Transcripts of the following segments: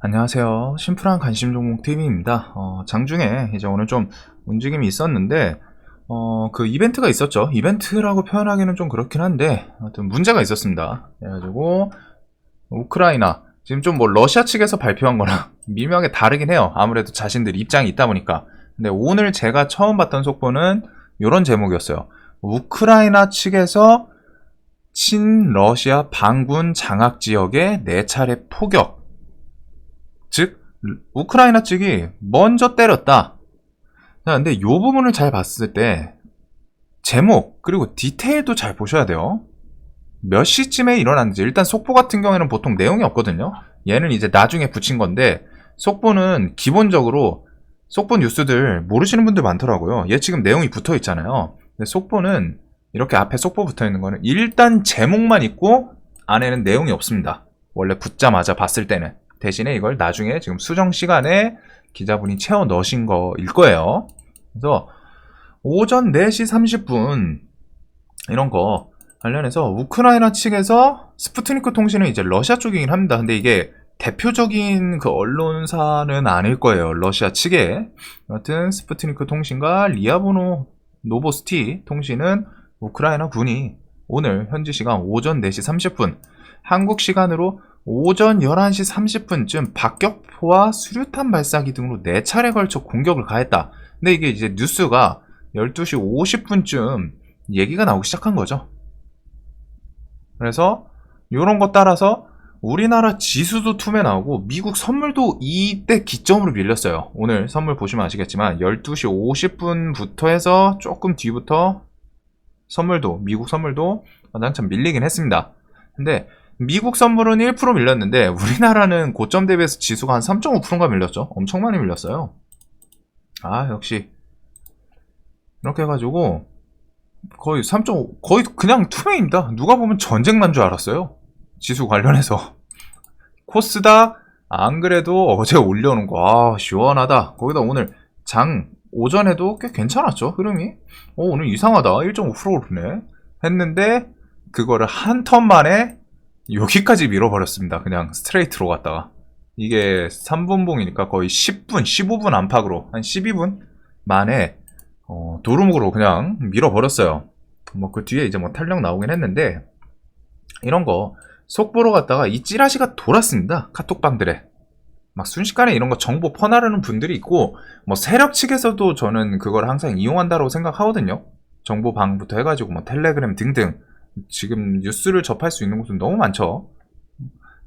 안녕하세요. 심플한 관심 종목 TV입니다. 장중에 이제 오늘 좀 움직임이 있었는데, 그 이벤트가 있었죠. 이벤트라고 표현하기는 좀 그렇긴 한데, 아무튼 문제가 있었습니다. 그래가지고, 우크라이나, 지금 좀 뭐 러시아 측에서 발표한 거랑 미묘하게 다르긴 해요. 아무래도 자신들 입장이 있다 보니까. 근데 오늘 제가 처음 봤던 속보는 이런 제목이었어요. 우크라이나 측에서 친러시아 반군 장악 지역에 4차례 포격. 즉 우크라이나 측이 먼저 때렸다. 근데 이 부분을 잘 봤을 때 제목 그리고 디테일도 잘 보셔야 돼요. 몇 시쯤에 일어났는지. 일단 속보 같은 경우에는 보통 내용이 없거든요. 얘는 이제 나중에 붙인 건데, 속보는 기본적으로 속보 뉴스들 모르시는 분들 많더라고요. 얘 지금 내용이 붙어 있잖아요. 근데 속보는 이렇게 앞에 속보 붙어 있는 거는 일단 제목만 있고 안에는 내용이 없습니다. 원래 붙자마자 봤을 때는. 대신에 이걸 나중에 지금 수정 시간에 기자분이 채워 넣으신 거일 거예요. 그래서 오전 4시 30분 이런 거 관련해서 우크라이나 측에서 스푸트니크 통신은 이제 러시아 쪽이긴 합니다. 근데 이게 대표적인 그 언론사는 아닐 거예요. 러시아 측에. 여하튼 스푸트니크 통신과 리아보노 노보스티 통신은 우크라이나 군이 오늘 현지 시간 오전 4시 30분 한국 시간으로 오전 11시 30분쯤 박격포와 수류탄 발사기 등으로 4차례 걸쳐 공격을 가했다. 근데 이게 이제 뉴스가 12시 50분쯤 얘기가 나오기 시작한 거죠. 그래서 이런 거 따라서 우리나라 지수도 툼에 나오고 미국 선물도 이때 기점으로 밀렸어요. 오늘 선물 보시면 아시겠지만 12시 50분부터 해서 조금 뒤부터 선물도 미국 선물도 한참 밀리긴 했습니다. 근데 미국 선물은 1% 밀렸는데 우리나라는 고점 대비해서 지수가 한 3.5%가 밀렸죠. 엄청 많이 밀렸어요. 역시 이렇게 해가지고 거의 3.5 거의 그냥 투명입니다. 누가 보면 전쟁 난 줄 알았어요. 지수 관련해서. 코스닥 안 그래도 어제 올려놓은 거 시원하다. 거기다 오늘 장 오전에도 꽤 괜찮았죠, 흐름이. 오늘 이상하다, 1.5% 오르네 했는데 그거를 한 턴 만에 여기까지 밀어버렸습니다. 그냥 스트레이트로 갔다가. 이게 3분봉이니까 거의 10분 15분 안팎으로 한 12분 만에 도루묵으로 그냥 밀어버렸어요. 뭐 그 뒤에 이제 뭐 탄력 나오긴 했는데, 이런 거 속보로 갔다가 이 찌라시가 돌았습니다. 카톡방들에. 막 순식간에 이런 거 정보 퍼나르는 분들이 있고, 뭐 세력 측에서도 저는 그걸 항상 이용한다고 생각하거든요. 정보방부터 해가지고 뭐 텔레그램 등등 지금 뉴스를 접할 수 있는 곳은 너무 많죠.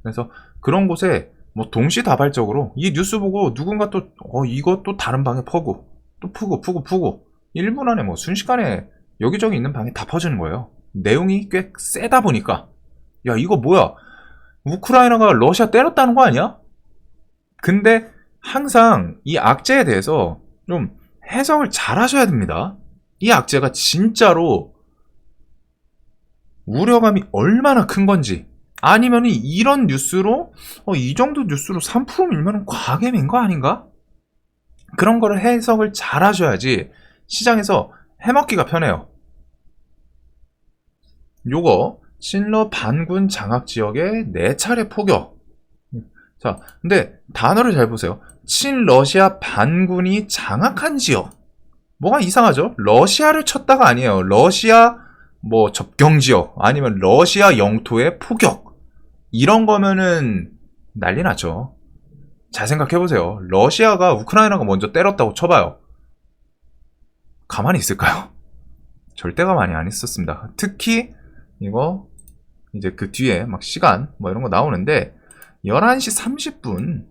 그래서 그런 곳에 뭐 동시다발적으로 이 뉴스 보고 누군가 또 이거 또 다른 방에 퍼고 또 푸고 1분 안에 뭐 순식간에 여기저기 있는 방에 다 퍼지는 거예요. 내용이 꽤 세다 보니까 야 이거 뭐야, 우크라이나가 러시아 때렸다는 거 아니야? 근데 항상 이 악재에 대해서 좀 해석을 잘 하셔야 됩니다. 이 악재가 진짜로 우려감이 얼마나 큰 건지, 아니면 이런 뉴스로 이 정도 뉴스로 3% 밀면 과감인 거 아닌가? 그런 거를 해석을 잘 하셔야지 시장에서 해먹기가 편해요. 요거 친러 반군 장악 지역에 4차례 포격. 자, 근데 단어를 잘 보세요. 친러시아 반군이 장악한 지역. 뭐가 이상하죠? 러시아를 쳤다가 아니에요. 러시아 뭐 접경 지역 아니면 러시아 영토의 포격, 이런 거면은 난리 나죠. 잘 생각해 보세요. 러시아가 우크라이나가 먼저 때렸다고 쳐봐요. 가만히 있을까요? 절대 가만히 안 있었습니다. 특히 이거 이제 그 뒤에 막 시간 뭐 이런 거 나오는데 11시 30분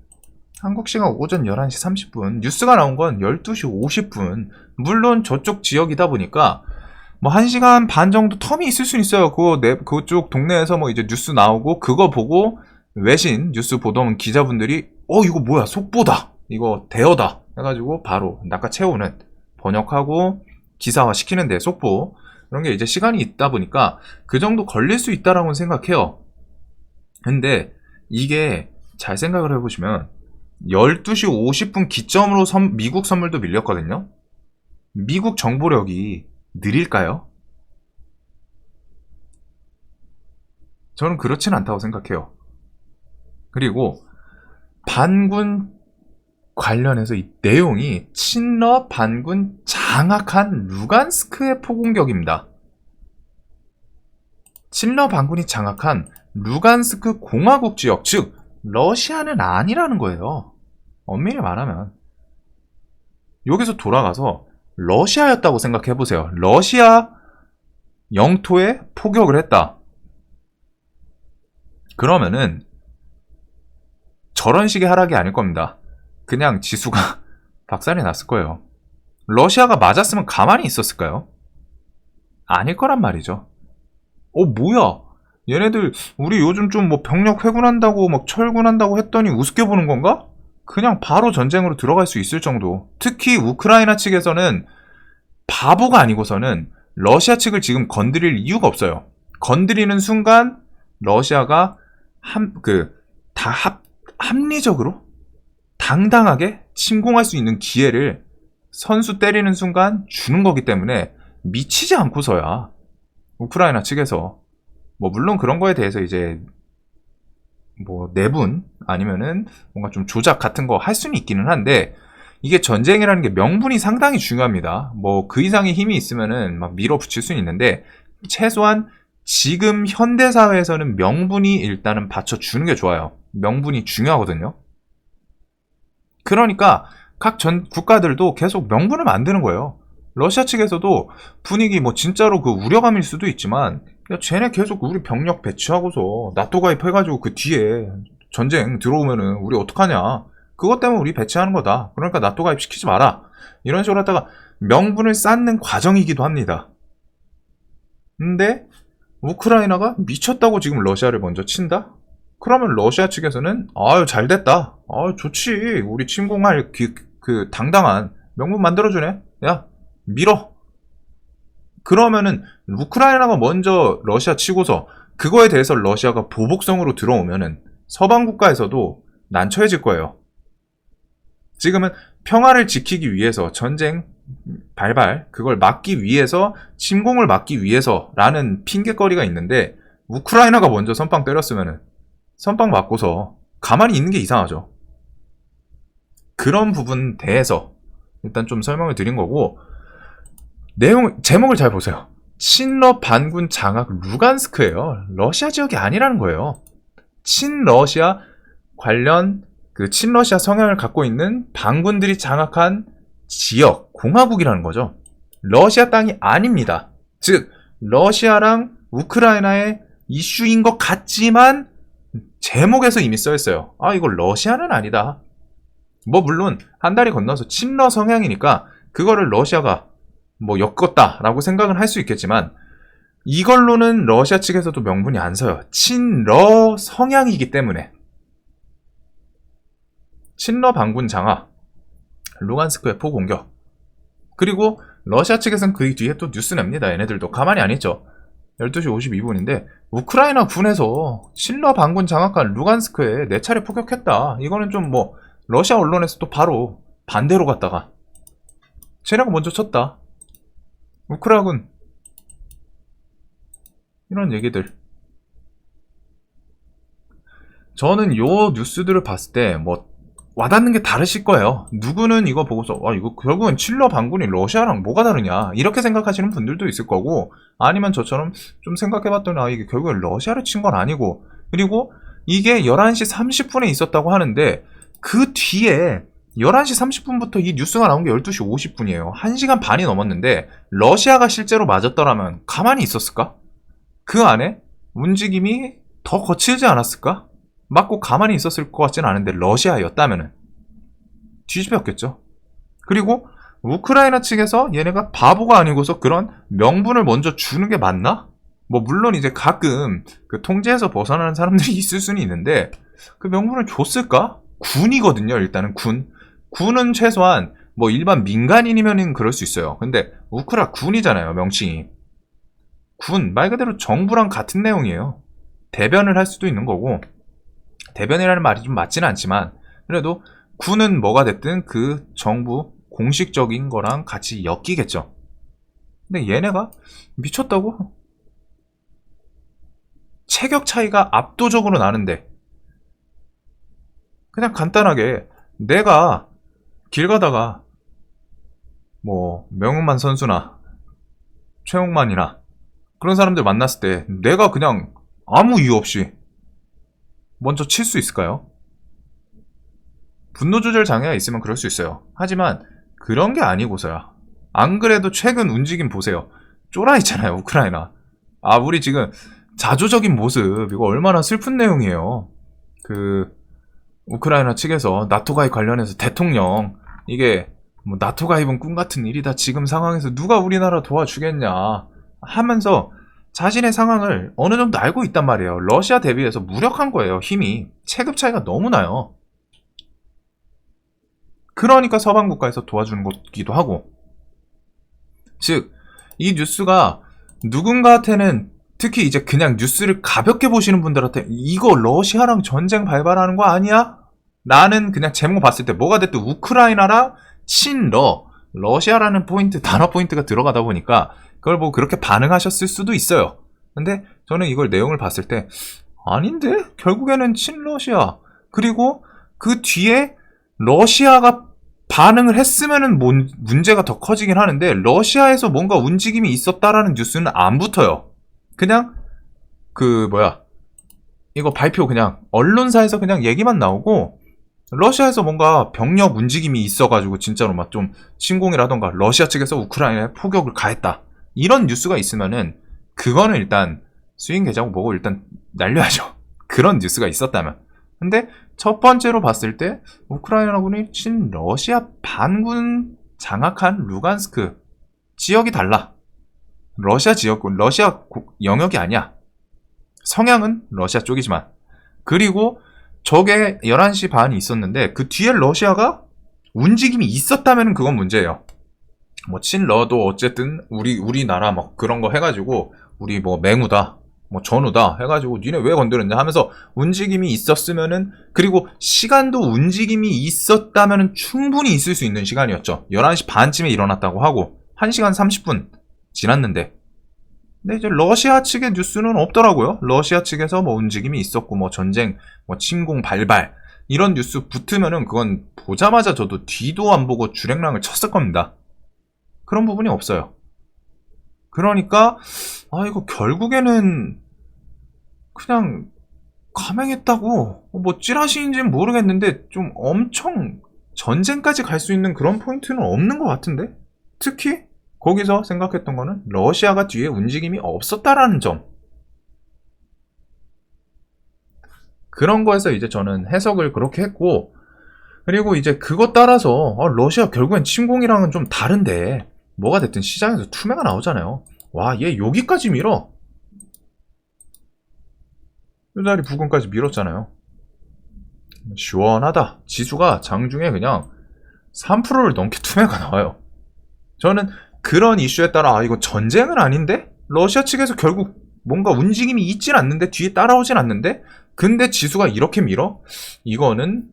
한국 시간 오전 11시 30분 뉴스가 나온 건 12시 50분. 물론 저쪽 지역이다 보니까 뭐 1시간 반 정도 텀이 있을 수 있어요. 그쪽 동네에서 뭐 이제 뉴스 나오고 그거 보고 외신 뉴스 보던 기자분들이 이거 뭐야, 속보다, 이거 대여다 해가지고 바로 낚아채우는, 번역하고 기사화 시키는데 속보 이런 게 이제 시간이 있다 보니까 그 정도 걸릴 수 있다라고 생각해요. 근데 이게 잘 생각을 해보시면 12시 50분 기점으로 미국 선물도 밀렸거든요. 미국 정보력이 느릴까요? 저는 그렇진 않다고 생각해요. 그리고 반군 관련해서 이 내용이 친러 반군 장악한 루간스크의 포공격입니다. 친러 반군이 장악한 루간스크 공화국 지역, 즉 러시아는 아니라는 거예요. 엄밀히 말하면 여기서 돌아가서 러시아였다고 생각해보세요. 러시아 영토에 포격을 했다. 그러면은 저런 식의 하락이 아닐 겁니다. 그냥 지수가 박살이 났을 거예요. 러시아가 맞았으면 가만히 있었을까요? 아닐 거란 말이죠. 뭐야? 얘네들 우리 요즘 좀 뭐 병력 회군한다고 막 철군한다고 했더니 우습게 보는 건가? 그냥 바로 전쟁으로 들어갈 수 있을 정도. 특히 우크라이나 측에서는 바보가 아니고서는 러시아 측을 지금 건드릴 이유가 없어요. 건드리는 순간 러시아가 합리적으로 당당하게 침공할 수 있는 기회를 선수 때리는 순간 주는 거기 때문에 미치지 않고서야 우크라이나 측에서 뭐 물론 그런 거에 대해서 이제 뭐 내분 아니면은 뭔가 좀 조작 같은 거 할 수는 있기는 한데 이게 전쟁이라는 게 명분이 상당히 중요합니다. 뭐 그 이상의 힘이 있으면은 막 밀어붙일 수는 있는데 최소한 지금 현대 사회에서는 명분이 일단은 받쳐주는 게 좋아요. 명분이 중요하거든요. 그러니까 각 전 국가들도 계속 명분을 만드는 거예요. 러시아 측에서도 분위기 뭐 진짜로 그 우려감일 수도 있지만 야, 쟤네 계속 우리 병력 배치하고서 나토 가입해가지고 그 뒤에 전쟁 들어오면은 우리 어떡하냐. 그것 때문에 우리 배치하는 거다. 그러니까 나토 가입시키지 마라. 이런 식으로 하다가 명분을 쌓는 과정이기도 합니다. 근데 우크라이나가 미쳤다고 지금 러시아를 먼저 친다? 그러면 러시아 측에서는 아유 잘됐다. 아유 좋지. 우리 침공할 그 당당한 명분 만들어주네. 야 밀어. 그러면은 우크라이나가 먼저 러시아 치고서 그거에 대해서 러시아가 보복성으로 들어오면은 서방 국가에서도 난처해질 거예요. 지금은 평화를 지키기 위해서 전쟁 발발 그걸 막기 위해서 침공을 막기 위해서라는 핑계거리가 있는데 우크라이나가 먼저 선빵 때렸으면은 선빵 맞고서 가만히 있는 게 이상하죠. 그런 부분 대해서 일단 좀 설명을 드린 거고 제목을 잘 보세요. 친러 반군 장악 루간스크예요. 러시아 지역이 아니라는 거예요. 친러시아 관련 그 친러시아 성향을 갖고 있는 반군들이 장악한 지역, 공화국이라는 거죠. 러시아 땅이 아닙니다. 즉 러시아랑 우크라이나의 이슈인 것 같지만 제목에서 이미 써있어요. 이거 러시아는 아니다. 뭐 물론 한 다리 건너서 친러 성향이니까 그거를 러시아가 뭐 엮었다라고 생각은 할 수 있겠지만 이걸로는 러시아 측에서도 명분이 안 서요. 친러 성향이기 때문에. 친러 반군 장악, 루간스크의 포공격. 그리고 러시아 측에서는 그 뒤에 또 뉴스 냅니다. 얘네들도 가만히 안 있죠. 12시 52분인데 우크라이나 군에서 친러 반군 장악한 루간스크에 4차례 포격했다. 이거는 좀 뭐 러시아 언론에서 또 바로 반대로 갔다가 쟤네가 먼저 쳤다. 우크라군 이런 얘기들. 저는 요 뉴스들을 봤을 때 뭐 와닿는 게 다르실 거예요. 누구는 이거 보고서 이거 결국은 친러 반군이 러시아랑 뭐가 다르냐 이렇게 생각하시는 분들도 있을 거고 아니면 저처럼 좀 생각해봤더니 이게 결국엔 러시아를 친 건 아니고 그리고 이게 11시 30분에 있었다고 하는데 그 뒤에 11시 30분부터 이 뉴스가 나온 게 12시 50분이에요. 1시간 반이 넘었는데 러시아가 실제로 맞았더라면 가만히 있었을까? 그 안에 움직임이 더 거칠지 않았을까? 맞고 가만히 있었을 것 같지는 않은데 러시아였다면은 뒤집혔겠죠. 그리고 우크라이나 측에서 얘네가 바보가 아니고서 그런 명분을 먼저 주는 게 맞나? 뭐 물론 이제 가끔 그 통제에서 벗어나는 사람들이 있을 수는 있는데 그 명분을 줬을까? 군이거든요. 일단은 군은 최소한 뭐 일반 민간인이면은 그럴 수 있어요. 근데 우크라 군이잖아요. 명칭이 군 말 그대로 정부랑 같은 내용이에요. 대변을 할 수도 있는 거고 대변이라는 말이 좀 맞지는 않지만 그래도 군은 뭐가 됐든 그 정부 공식적인 거랑 같이 엮이겠죠. 근데 얘네가 미쳤다고? 체격 차이가 압도적으로 나는데 그냥 간단하게 내가 길 가다가 뭐 명훈만 선수나 최홍만이나 그런 사람들 만났을 때 내가 그냥 아무 이유 없이 먼저 칠 수 있을까요? 분노 조절 장애가 있으면 그럴 수 있어요. 하지만 그런 게 아니고서야. 안 그래도 최근 움직임 보세요. 쫄아 있잖아요, 우크라이나. 아, 우리 지금 자조적인 모습, 이거 얼마나 슬픈 내용이에요. 그 우크라이나 측에서 나토 가입 관련해서 대통령, 이게 뭐 나토 가입은 꿈 같은 일이다. 지금 상황에서 누가 우리나라 도와주겠냐 하면서 자신의 상황을 어느 정도 알고 있단 말이에요. 러시아 대비해서 무력한 거예요. 힘이. 체급 차이가 너무 나요. 그러니까 서방 국가에서 도와주는 것이기도 하고. 즉, 이 뉴스가 누군가한테는, 특히 이제 그냥 뉴스를 가볍게 보시는 분들한테 이거 러시아랑 전쟁 발발하는 거 아니야? 라는 그냥 제목 봤을 때 뭐가 됐든 우크라이나랑 러시아라는 포인트, 단어 포인트가 들어가다 보니까 그걸 보고 그렇게 반응하셨을 수도 있어요. 근데 저는 이걸 내용을 봤을 때 아닌데? 결국에는 친러시아. 그리고 그 뒤에 러시아가 반응을 했으면은 문제가 더 커지긴 하는데 러시아에서 뭔가 움직임이 있었다라는 뉴스는 안 붙어요. 그냥 이거 발표 그냥 언론사에서 그냥 얘기만 나오고 러시아에서 뭔가 병력 움직임이 있어가지고 진짜로 막 좀 침공이라던가 러시아 측에서 우크라이나에 포격을 가했다 이런 뉴스가 있으면은 그거는 일단 스윙 계좌고 뭐고 일단 날려야죠. 그런 뉴스가 있었다면. 근데 첫 번째로 봤을 때 우크라이나군이 친러시아 반군 장악한 루간스크 지역이 달라. 러시아 지역군, 러시아 영역이 아니야. 성향은 러시아 쪽이지만. 그리고 저게 11시 반이 있었는데 그 뒤에 러시아가 움직임이 있었다면 그건 문제예요. 뭐 친러도 어쨌든 우리나라 뭐 그런 거 해가지고 우리 뭐 맹우다 뭐 전우다 해가지고 니네 왜 건드렸냐 하면서 움직임이 있었으면은, 그리고 시간도 움직임이 있었다면은 충분히 있을 수 있는 시간이었죠. 11시 반쯤에 일어났다고 하고 1시간 30분 지났는데. 근데 이제 러시아 측의 뉴스는 없더라고요. 러시아 측에서 뭐 움직임이 있었고 뭐 전쟁 뭐 침공 발발 이런 뉴스 붙으면은 그건 보자마자 저도 뒤도 안 보고 주랭랑을 쳤을 겁니다. 그런 부분이 없어요. 그러니까 이거 결국에는 그냥 감행했다고 뭐 찌라시인지는 모르겠는데 좀 엄청 전쟁까지 갈 수 있는 그런 포인트는 없는 것 같은데. 특히 거기서 생각했던 거는 러시아가 뒤에 움직임이 없었다라는 점. 그런 거에서 이제 저는 해석을 그렇게 했고, 그리고 이제 그것 따라서 러시아 결국엔 침공이랑은 좀 다른데 뭐가 됐든 시장에서 투매가 나오잖아요. 와, 얘 여기까지 밀어. 이 자리 부근까지 밀었잖아요. 시원하다. 지수가 장중에 그냥 3%를 넘게 투매가 나와요. 저는 그런 이슈에 따라 이거 전쟁은 아닌데? 러시아 측에서 결국 뭔가 움직임이 있진 않는데, 뒤에 따라오진 않는데, 근데 지수가 이렇게 밀어? 이거는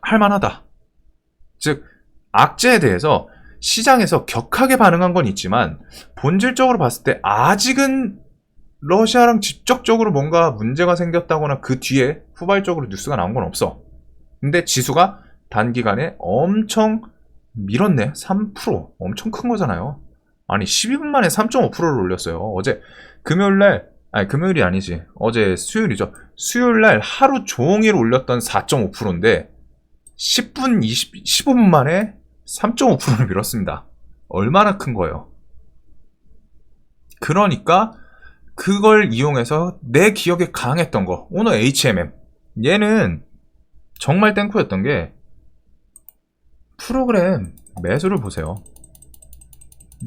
할만하다. 즉, 악재에 대해서 시장에서 격하게 반응한 건 있지만 본질적으로 봤을 때 아직은 러시아랑 직접적으로 뭔가 문제가 생겼다거나 그 뒤에 후발적으로 뉴스가 나온 건 없어. 근데 지수가 단기간에 엄청 밀었네. 3%. 엄청 큰 거잖아요. 아니 12분 만에 3.5%를 올렸어요. 어제 금요일이 아니지. 어제 수요일이죠. 수요일날 하루 종일 올렸던 4.5%인데 15분 만에 3.5%를 밀었습니다. 얼마나 큰 거예요. 그러니까 그걸 이용해서 내 기억에 강했던 거, 오늘 HMM 얘는 정말 땡코였던 게 프로그램 매수를 보세요.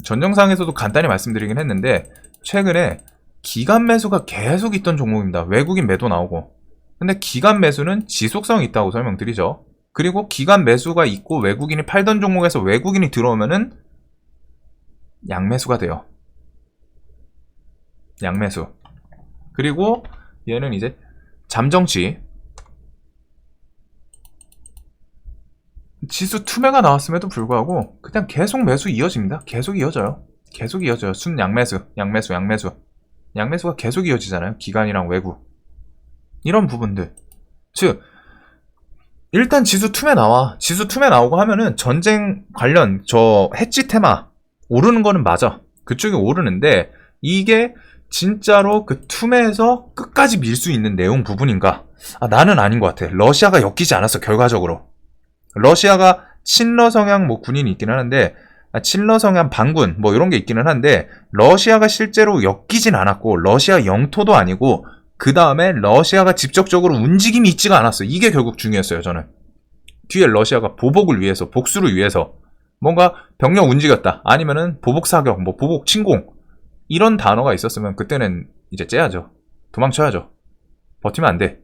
전 영상에서도 간단히 말씀드리긴 했는데 최근에 기간 매수가 계속 있던 종목입니다. 외국인 매도 나오고. 근데 기간 매수는 지속성이 있다고 설명드리죠. 그리고 기간 매수가 있고 외국인이 팔던 종목에서 외국인이 들어오면은 양매수가 돼요. 양매수. 그리고 얘는 이제 잠정치. 지수 투매가 나왔음에도 불구하고 그냥 계속 매수 이어집니다. 계속 이어져요. 계속 이어져요. 순 양매수. 양매수가 계속 이어지잖아요. 기간이랑 외국. 이런 부분들. 즉 일단 지수 투매 나와. 지수 투매 나오고 하면은 전쟁 관련 저 해지 테마 오르는 거는 맞아. 그쪽이 오르는데 이게 진짜로 그 투매에서 끝까지 밀 수 있는 내용 부분인가? 나는 아닌 것 같아. 러시아가 엮이지 않았어, 결과적으로. 러시아가 친러 성향 뭐 군인이 있긴 하는데, 친러 성향 반군 뭐 이런 게 있기는 한데, 러시아가 실제로 엮이진 않았고, 러시아 영토도 아니고, 그 다음에 러시아가 직접적으로 움직임이 있지가 않았어. 이게 결국 중요했어요, 저는. 뒤에 러시아가 보복을 위해서, 복수를 위해서 뭔가 병력 움직였다. 아니면은 보복 사격, 뭐 보복 침공 이런 단어가 있었으면 그때는 이제 째야죠. 도망쳐야죠. 버티면 안 돼.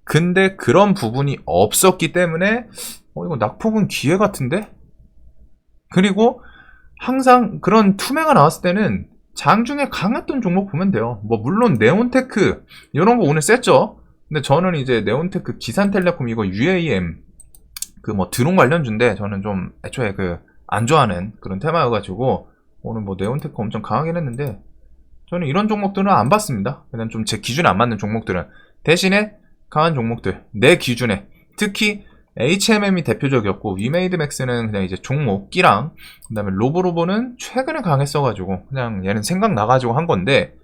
근데 그런 부분이 없었기 때문에 이거 낙폭은 기회 같은데? 그리고 항상 그런 투매가 나왔을 때는 장중에 강했던 종목 보면 돼요. 뭐 물론 네온테크 이런 거 오늘 셌죠. 근데 저는 이제 네온테크 기산텔레콤 이거 UAM 그 뭐 드론 관련주인데 저는 좀 애초에 그 안 좋아하는 그런 테마여가지고 오늘 뭐 네온테크 엄청 강하긴 했는데 저는 이런 종목들은 안 봤습니다. 그냥 좀 제 기준에 안 맞는 종목들은 대신에 강한 종목들 내 기준에 특히 HMM이 대표적이었고 위메이드맥스는 그냥 이제 종목 끼랑 그다음에 로보로보는 최근에 강했어가지고 그냥 얘는 생각나가지고 한 건데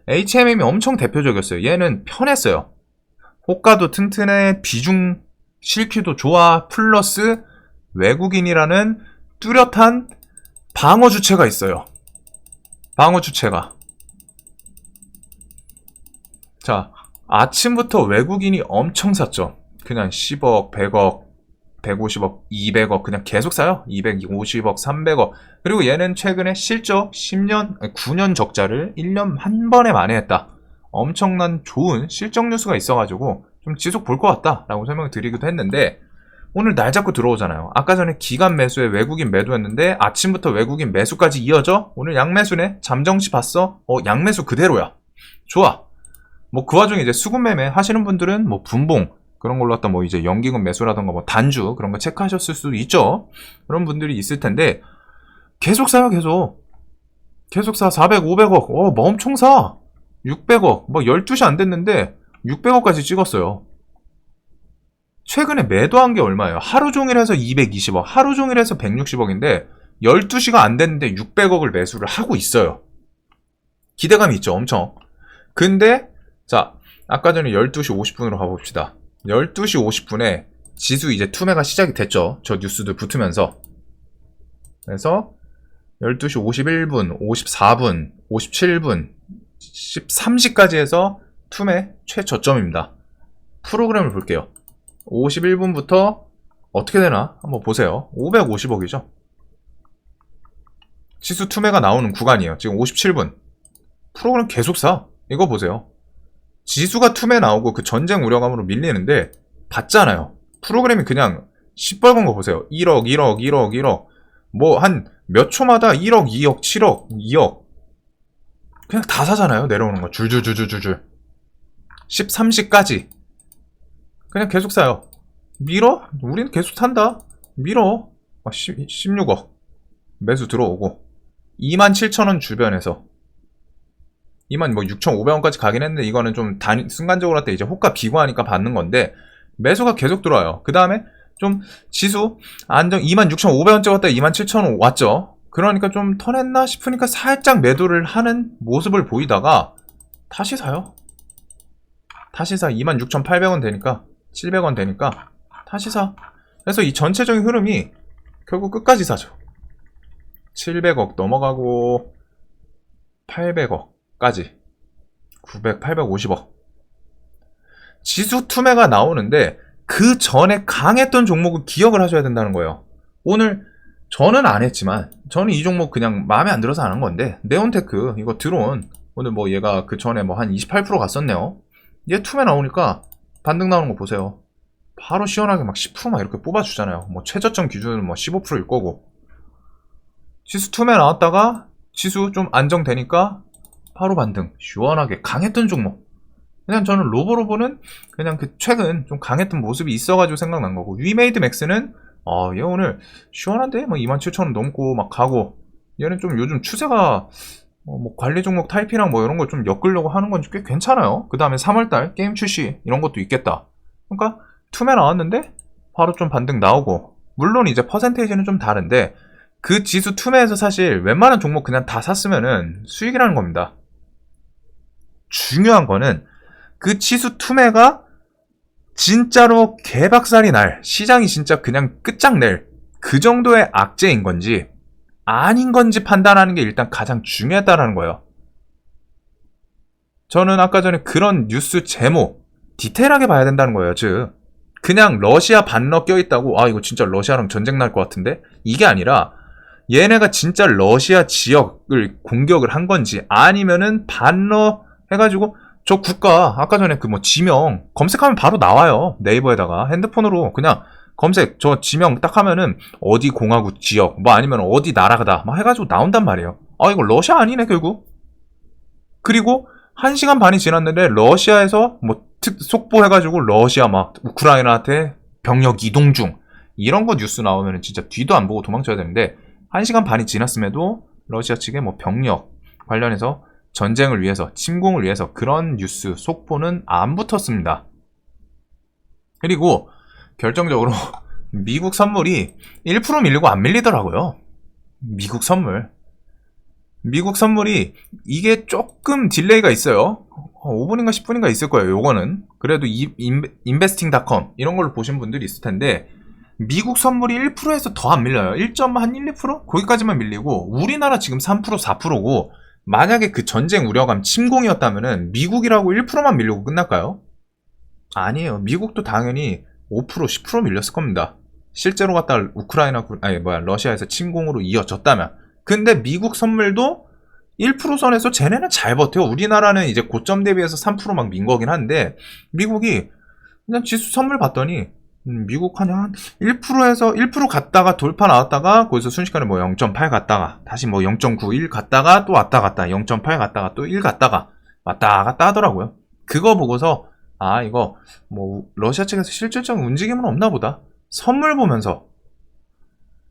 HMM이 엄청 대표적이었어요. 얘는 편했어요. 호가도 튼튼해, 비중 실키도 좋아, 플러스 외국인이라는 뚜렷한 방어 주체가 있어요. 방어 주체가. 자, 아침부터 외국인이 엄청 샀죠. 그냥 10억, 100억, 150억, 200억 그냥 계속 사요. 250억, 300억. 그리고 얘는 최근에 실적 10년, 9년 적자를 1년 한 번에 만회했다. 엄청난 좋은 실적 뉴스가 있어가지고 좀 지속 볼 것 같다라고 설명을 드리기도 했는데 오늘 날 잡고 들어오잖아요. 아까 전에 기간 매수에 외국인 매도였는데 아침부터 외국인 매수까지 이어져? 오늘 양매수네? 잠정시 봤어? 양매수 그대로야. 좋아. 뭐 그 와중에 이제 수급 매매 하시는 분들은 뭐 분봉 그런 걸로 갖다 뭐 이제 연기금 매수라던가 뭐 단주 그런 거 체크하셨을 수도 있죠. 그런 분들이 있을 텐데 계속 사요, 계속. 계속 사. 400, 500억. 뭐 엄청 사. 600억. 뭐 12시 안 됐는데 600억까지 찍었어요. 최근에 매도한 게 얼마예요? 하루 종일 해서 220억, 하루 종일 해서 160억인데 12시가 안 됐는데 600억을 매수를 하고 있어요. 기대감이 있죠, 엄청. 근데 자, 아까 전에 12시 50분으로 가봅시다. 12시 50분에 지수 이제 투매가 시작이 됐죠. 저 뉴스들 붙으면서. 그래서 12시 51분, 54분, 57분, 13시까지 해서 투매 최저점입니다. 프로그램을 볼게요. 51분부터 어떻게 되나 한번 보세요. 550억이죠. 지수 투매가 나오는 구간이에요. 지금 57분. 프로그램 계속 사. 이거 보세요. 지수가 투매 나오고 그 전쟁 우려감으로 밀리는데 봤잖아요. 프로그램이 그냥 시뻘건 거 보세요. 1억, 1억, 1억, 1억. 뭐 한 몇 초마다 1억, 2억, 7억, 2억. 그냥 다 사잖아요. 내려오는 거. 줄줄줄줄줄. 13시까지. 그냥 계속 사요. 밀어? 우리는 계속 산다. 밀어. 16억. 매수 들어오고. 27,000원 주변에서. 26,500원까지 가긴 했는데 이거는 좀 순간적으로 할 때 이제 호가 비과하니까 받는 건데 매수가 계속 들어와요. 그 다음에 좀 지수 안정 26,500원 찍었다 27,000원 왔죠. 그러니까 좀 턴했나 싶으니까 살짝 매도를 하는 모습을 보이다가 다시 사요. 다시 사. 26,800원 되니까 700원 되니까 다시 사. 그래서 이 전체적인 흐름이 결국 끝까지 사죠. 700억 넘어가고 800억까지 900, 850억 지수 투매가 나오는데 그 전에 강했던 종목을 기억을 하셔야 된다는 거예요. 오늘 저는 안 했지만 저는 이 종목 그냥 마음에 안 들어서 안 한 건데 네온테크 이거 드론 오늘 뭐 얘가 그 전에 뭐 한 28% 갔었네요. 얘 투매 나오니까 반등 나오는 거 보세요. 바로 시원하게 막 10%막 이렇게 뽑아주잖아요. 뭐 최저점 기준은 뭐 15%일 거고. 지수 투매 나왔다가 지수 좀 안정되니까 바로 반등. 시원하게 강했던 종목. 그냥 저는 로보로보는 그냥 그 최근 좀 강했던 모습이 있어가지고 생각난 거고. 위메이드 맥스는 얘 오늘 시원한데 막 27,000원 넘고 막 가고. 얘는 좀 요즘 추세가 뭐 관리 종목 타입이랑 뭐 이런 걸 좀 엮으려고 하는 건 꽤 괜찮아요. 그 다음에 3월달 게임 출시 이런 것도 있겠다. 그러니까 투매 나왔는데 바로 좀 반등 나오고, 물론 이제 퍼센테이지는 좀 다른데 그 지수 투매에서 사실 웬만한 종목 그냥 다 샀으면은 수익이라는 겁니다. 중요한 거는 그 지수 투매가 진짜로 개박살이 날, 시장이 진짜 그냥 끝장낼 그 정도의 악재인 건지 아닌 건지 판단하는 게 일단 가장 중요하다는 거예요. 저는 아까 전에 그런 뉴스 제목 디테일하게 봐야 된다는 거예요. 즉 그냥 러시아 반러 껴있다고 이거 진짜 러시아랑 전쟁 날 것 같은데, 이게 아니라 얘네가 진짜 러시아 지역을 공격을 한 건지, 아니면은 반러 해가지고 저 국가 아까 전에 그 뭐 지명 검색하면 바로 나와요. 네이버에다가 핸드폰으로 그냥 검색 저 지명 딱 하면은 어디 공화국 지역 뭐 아니면 어디 나라다 막 해가지고 나온단 말이에요. 이거 러시아 아니네 결국. 그리고 1시간 반이 지났는데 러시아에서 뭐 속보해가지고 러시아 막 우크라이나한테 병력 이동 중, 이런 거 뉴스 나오면 진짜 뒤도 안 보고 도망쳐야 되는데 1시간 반이 지났음에도 러시아 측의 뭐 병력 관련해서 전쟁을 위해서, 침공을 위해서 그런 뉴스 속보는 안 붙었습니다. 그리고 결정적으로 미국 선물이 1% 밀리고 안 밀리더라고요. 미국 선물이 이게 조금 딜레이가 있어요. 5분인가 10분인가 있을 거예요. 요거는 그래도 investing.com 이런 걸로 보신 분들이 있을 텐데, 미국 선물이 1%에서 더 안 밀려요. 1.1-2%? 거기까지만 밀리고, 우리나라 지금 3% 4%고 만약에 그 전쟁 우려감 침공이었다면은 미국이라고 1%만 밀리고 끝날까요? 아니에요. 미국도 당연히 5% 10% 밀렸을 겁니다. 실제로 갖다 러시아에서 침공으로 이어졌다면. 근데 미국 선물도 1% 선에서 쟤네는 잘 버텨요. 우리나라는 이제 고점 대비해서 3% 막 민 거긴 한데, 미국이 그냥 지수 선물 봤더니 미국 한 1%에서 1% 갔다가 돌파 나왔다가 거기서 순식간에 뭐 0.8 갔다가 다시 뭐 0.91 갔다가 또 왔다 갔다 0.8 갔다가 또 1 갔다가 왔다 갔다 하더라고요. 그거 보고서 이거 뭐 러시아 측에서 실질적인 움직임은 없나 보다. 선물 보면서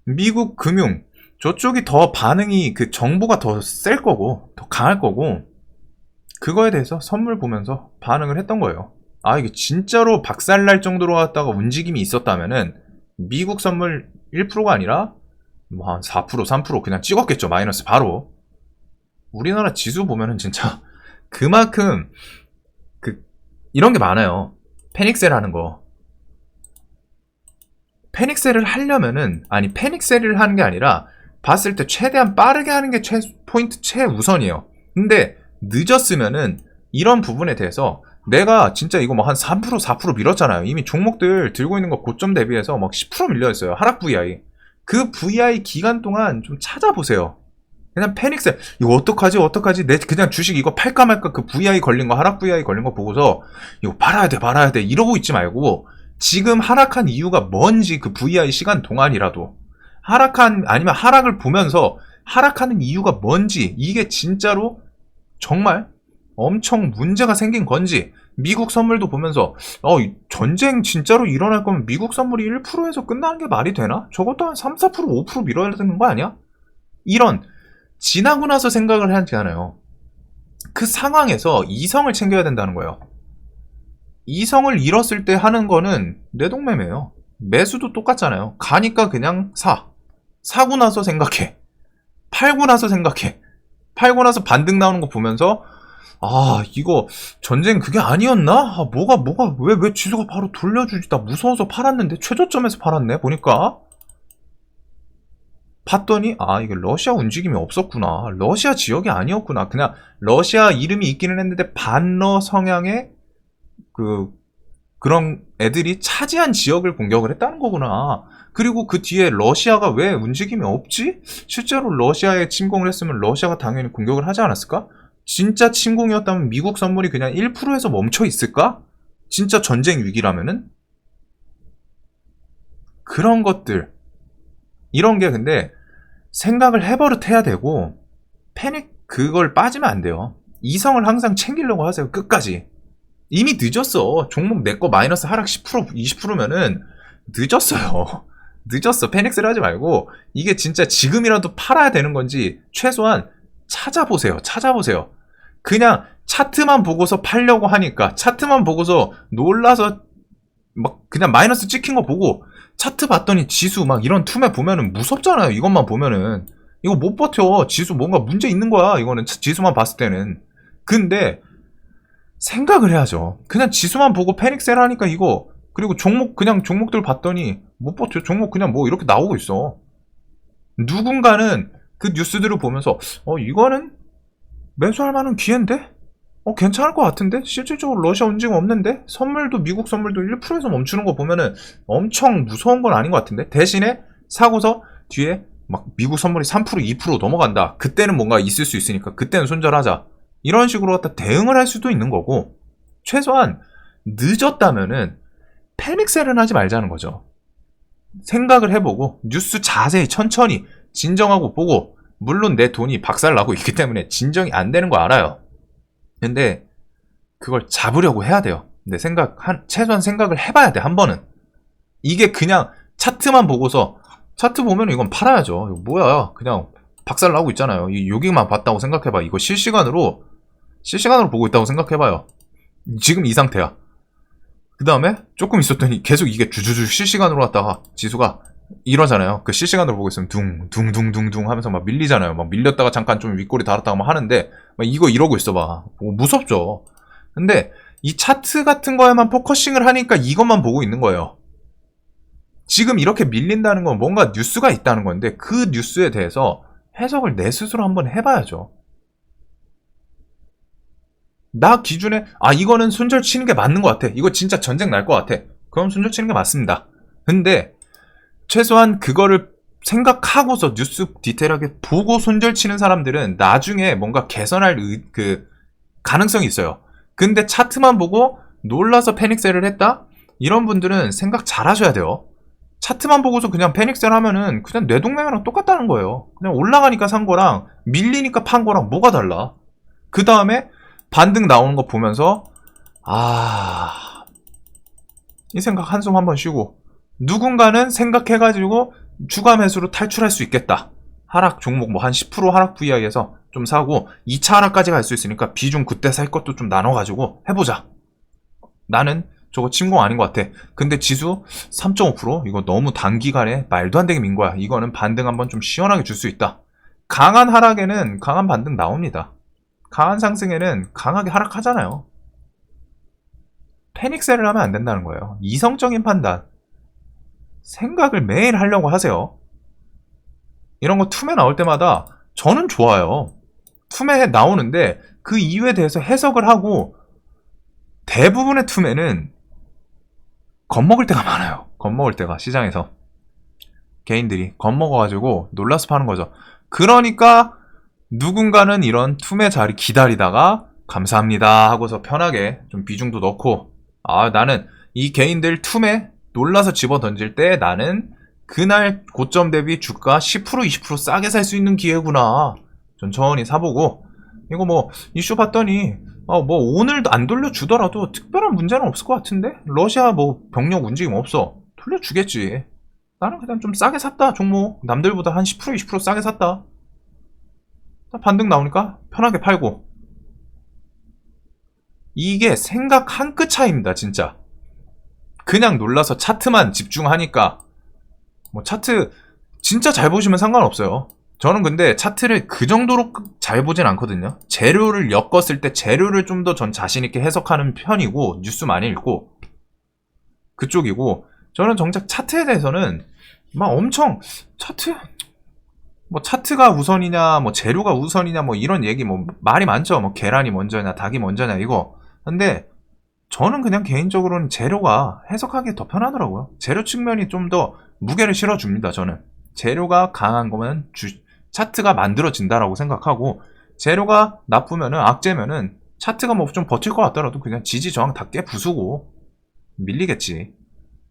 미국 금융 저쪽이 더 반응이 그 정보가 더 셀 거고 더 강할 거고, 그거에 대해서 선물 보면서 반응을 했던 거예요. 이게 진짜로 박살날 정도로 갔다가 움직임이 있었다면은 미국 선물 1%가 아니라 뭐 한 4% 3% 그냥 찍었겠죠. 마이너스 바로. 우리나라 지수 보면은 진짜 그만큼 이런 게 많아요. 패닉셀 하는 거. 패닉셀을 하려면은, 패닉셀을 하는 게 아니라 봤을 때 최대한 빠르게 하는 게 포인트 최우선이에요. 근데 늦었으면은 이런 부분에 대해서 내가 진짜 이거 뭐 한 3% 4% 밀었잖아요. 이미 종목들 들고 있는 거 고점 대비해서 막 10% 밀려있어요. 하락 VI. 그 VI 기간 동안 좀 찾아보세요. 그냥 패닉셀 이거 어떡하지 내 그냥 주식 이거 팔까 말까, 그 VI 걸린 거, 하락 VI 걸린 거 보고서 이거 팔아야 돼 이러고 있지 말고, 지금 하락한 이유가 뭔지 그 VI 시간 동안이라도 아니면 하락을 보면서 하락하는 이유가 뭔지, 이게 진짜로 정말 엄청 문제가 생긴 건지, 미국 선물도 보면서 전쟁 진짜로 일어날 거면 미국 선물이 1%에서 끝나는 게 말이 되나? 적어도 한 3, 4%, 5% 밀어야 되는 거 아니야? 이런 지나고 나서 생각을 하지 않아요. 그 상황에서 이성을 챙겨야 된다는 거예요. 이성을 잃었을 때 하는 거는 내동매매예요. 매수도 똑같잖아요. 가니까 그냥 사고 나서 생각해. 팔고 나서 생각해. 팔고 나서 반등 나오는 거 보면서 이거 전쟁 그게 아니었나? 뭐가 왜 지수가 바로 돌려주지? 나 무서워서 팔았는데 최저점에서 팔았네 보니까. 봤더니 이게 러시아 움직임이 없었구나. 러시아 지역이 아니었구나. 그냥 러시아 이름이 있기는 했는데 반러 성향의 그런 애들이 차지한 지역을 공격을 했다는 거구나. 그리고 그 뒤에 러시아가 왜 움직임이 없지? 실제로 러시아에 침공을 했으면 러시아가 당연히 공격을 하지 않았을까? 진짜 침공이었다면 미국 선물이 그냥 1%에서 멈춰 있을까? 진짜 전쟁 위기라면은? 그런 것들. 이런 게 근데 생각을 해버릇해야 되고, 패닉 그걸 빠지면 안 돼요. 이성을 항상 챙기려고 하세요. 끝까지. 이미 늦었어. 종목 내 거 마이너스 하락 10% 20%면은 늦었어요. 늦었어. 패닉셀 하지 말고 이게 진짜 지금이라도 팔아야 되는 건지 최소한 찾아보세요. 그냥 차트만 보고서 팔려고 하니까, 차트만 보고서 놀라서 막 그냥 마이너스 찍힌 거 보고 차트 봤더니 지수 막 이런 툼에 보면은 무섭잖아요. 이것만 보면은. 이거 못 버텨. 지수 뭔가 문제 있는 거야. 이거는 지수만 봤을 때는. 근데 생각을 해야죠. 그냥 지수만 보고 패닉셀 하니까 이거, 그리고 그냥 종목들 봤더니 못 버텨. 종목 그냥 뭐 이렇게 나오고 있어. 누군가는 그 뉴스들을 보면서 이거는 매수할 만한 기회인데? 괜찮을 것 같은데? 실질적으로 러시아 움직임 없는데? 선물도 미국 선물도 1%에서 멈추는 거 보면은 엄청 무서운 건 아닌 것 같은데? 대신에 사고서 뒤에 막 미국 선물이 3% 2% 넘어간다. 그때는 뭔가 있을 수 있으니까 그때는 손절하자. 이런 식으로 갖다 대응을 할 수도 있는 거고, 최소한 늦었다면은 패닉셀은 하지 말자는 거죠. 생각을 해보고 뉴스 자세히 천천히 진정하고 보고, 물론 내 돈이 박살나고 있기 때문에 진정이 안 되는 거 알아요. 근데 그걸 잡으려고 해야 돼요. 근데 최소한 생각을 해봐야 돼, 한 번은. 이게 그냥 차트만 보고서, 차트 보면 이건 팔아야죠. 이거 뭐야, 그냥 박살나고 있잖아요. 여기만 봤다고 생각해봐. 이거 실시간으로 보고 있다고 생각해봐요. 지금 이 상태야. 그 다음에 조금 있었더니 계속 이게 주주주 실시간으로 갔다가 지수가 이러잖아요. 그 실시간으로 보고 있으면 둥둥둥둥둥 하면서 막 밀리잖아요. 막 밀렸다가 잠깐 좀 윗꼬리 달았다가 막 하는데, 막 이거 이러고 있어 봐. 무섭죠. 근데 이 차트 같은 거에만 포커싱을 하니까 이것만 보고 있는 거예요. 지금 이렇게 밀린다는 건 뭔가 뉴스가 있다는 건데, 그 뉴스에 대해서 해석을 내 스스로 한번 해봐야죠. 나 기준에 이거는 손절 치는 게 맞는 것 같아. 이거 진짜 전쟁 날 것 같아. 그럼 손절 치는 게 맞습니다. 근데 최소한 그거를 생각하고서 뉴스 디테일하게 보고 손절 치는 사람들은 나중에 뭔가 개선할 그 가능성이 있어요. 근데 차트만 보고 놀라서 패닉셀을 했다? 이런 분들은 생각 잘 하셔야 돼요. 차트만 보고서 그냥 패닉셀 하면은 그냥 뇌동맥이랑 똑같다는 거예요. 그냥 올라가니까 산 거랑 밀리니까 판 거랑 뭐가 달라. 그 다음에 반등 나오는 거 보면서 이 생각 한숨 한번 쉬고, 누군가는 생각해가지고 주가 매수로 탈출할 수 있겠다. 하락 종목 뭐 한 10% 하락 VI에서 좀 사고 2차 하락까지 갈 수 있으니까 비중 그때 살 것도 좀 나눠가지고 해보자. 나는 저거 침공 아닌 것 같아. 근데 지수 3.5% 이거 너무 단기간에 말도 안 되게 민 거야. 이거는 반등 한번 좀 시원하게 줄 수 있다. 강한 하락에는 강한 반등 나옵니다. 강한 상승에는 강하게 하락하잖아요. 패닉셀을 하면 안 된다는 거예요. 이성적인 판단, 생각을 매일 하려고 하세요. 이런 거 툼에 나올 때마다 저는 좋아요. 툼에 나오는데 그 이유에 대해서 해석을 하고, 대부분의 툼에는 겁먹을 때가 많아요. 겁먹을 때가, 시장에서 개인들이 겁먹어가지고 놀라서 파는 거죠. 그러니까 누군가는 이런 툼의 자리 기다리다가 감사합니다 하고서 편하게 좀 비중도 넣고, 나는 이 개인들 툼에 놀라서 집어 던질 때 나는 그날 고점 대비 주가 10% 20% 싸게 살 수 있는 기회구나. 천천히 사보고, 이거 뭐 이슈 봤더니 뭐 오늘도 안 돌려주더라도 특별한 문제는 없을 것 같은데? 러시아 뭐 병력 움직임 없어. 돌려주겠지. 나는 그냥 좀 싸게 샀다. 종목 남들보다 한 10% 20% 싸게 샀다. 반등 나오니까 편하게 팔고. 이게 생각 한 끗 차이입니다, 진짜. 그냥 놀라서 차트만 집중하니까, 뭐 차트 진짜 잘 보시면 상관없어요. 저는 근데 차트를 그 정도로 잘 보진 않거든요. 재료를 엮었을 때 재료를 좀 더 전 자신있게 해석하는 편이고, 뉴스 많이 읽고 그쪽이고, 저는 정작 차트에 대해서는 막 엄청 차트가 우선이냐, 뭐 재료가 우선이냐, 뭐 이런 얘기 뭐 말이 많죠. 뭐 계란이 먼저냐, 닭이 먼저냐 이거. 근데 저는 그냥 개인적으로는 재료가 해석하기 더 편하더라고요. 재료 측면이 좀 더 무게를 실어줍니다. 저는 재료가 강한 거면 차트가 만들어진다라고 생각하고, 재료가 나쁘면은, 악재면은 차트가 뭐 좀 버틸 것 같더라도 그냥 지지 저항 다 깨 부수고 밀리겠지.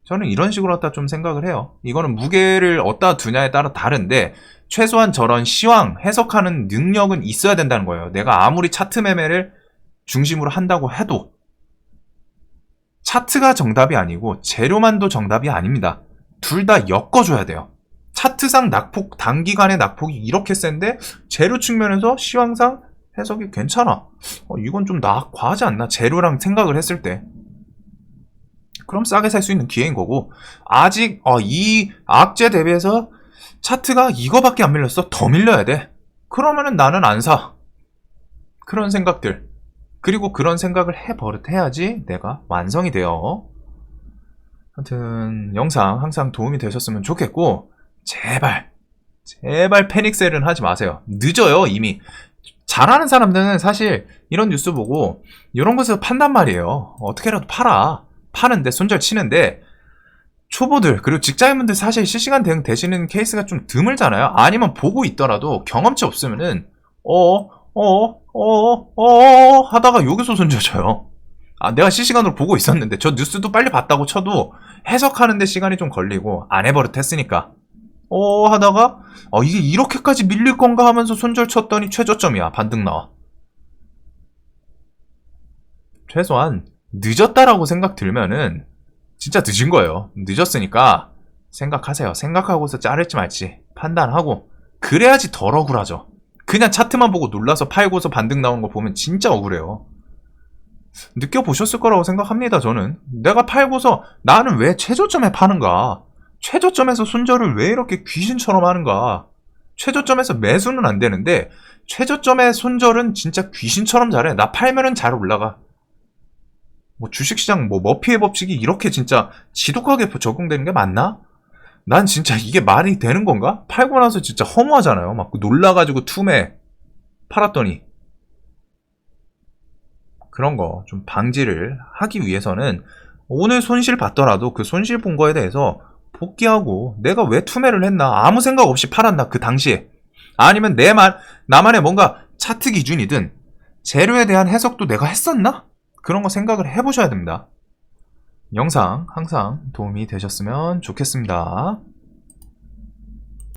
저는 이런 식으로 갖다 좀 생각을 해요. 이거는 무게를 어디다 두냐에 따라 다른데, 최소한 저런 시황 해석하는 능력은 있어야 된다는 거예요. 내가 아무리 차트 매매를 중심으로 한다고 해도 차트가 정답이 아니고 재료만도 정답이 아닙니다. 둘 다 엮어줘야 돼요. 차트상 낙폭, 단기간의 낙폭이 이렇게 센데 재료 측면에서 시황상 해석이 괜찮아. 이건 좀 과하지 않나? 재료랑 생각을 했을 때. 그럼 싸게 살 수 있는 기회인 거고, 아직 이 악재 대비해서 차트가 이거밖에 안 밀렸어. 더 밀려야 돼. 그러면은 나는 안 사. 그런 생각들. 그리고 그런 생각을 해야지 내가 완성이 돼요. 하여튼 영상 항상 도움이 되셨으면 좋겠고, 제발 패닉셀은 하지 마세요. 늦어요. 이미 잘하는 사람들은 사실 이런 뉴스 보고 이런 것에서 판단 말이에요. 어떻게라도 파는데 손절 치는데, 초보들 그리고 직장인분들 사실 실시간 대응 되시는 케이스가 좀 드물잖아요. 아니면 보고 있더라도 경험치 없으면은 하다가 여기서 손절 쳐요. 내가 실시간으로 보고 있었는데 저 뉴스도 빨리 봤다고 쳐도 해석하는데 시간이 좀 걸리고 안 해버릇했으니까 하다가 이게 이렇게까지 밀릴 건가 하면서 손절 쳤더니 최저점이야. 반등 나와. 최소한 늦었다라고 생각 들면은 진짜 늦은 거예요. 늦었으니까 생각하세요. 생각하고서 자를지 말지 판단하고, 그래야지 덜 억울하죠. 그냥 차트만 보고 놀라서 팔고서 반등 나오는 거 보면 진짜 억울해요. 느껴보셨을 거라고 생각합니다. 저는 내가 팔고서 나는 왜 최저점에 파는가, 최저점에서 손절을 왜 이렇게 귀신처럼 하는가. 최저점에서 매수는 안 되는데 최저점의 손절은 진짜 귀신처럼 잘해. 나 팔면은 잘 올라가. 뭐 주식시장 머피의 법칙이 이렇게 진짜 지독하게 적용되는 게 맞나? 난 진짜 이게 말이 되는 건가? 팔고 나서 진짜 허무하잖아요. 막 놀라가지고 투매 팔았더니. 그런 거 좀 방지를 하기 위해서는 오늘 손실 봤더라도 그 손실 본 거에 대해서 복귀하고, 내가 왜 투매를 했나, 아무 생각 없이 팔았나 그 당시에, 아니면 나만의 뭔가 차트 기준이든 재료에 대한 해석도 내가 했었나? 그런 거 생각을 해보셔야 됩니다. 영상 항상 도움이 되셨으면 좋겠습니다.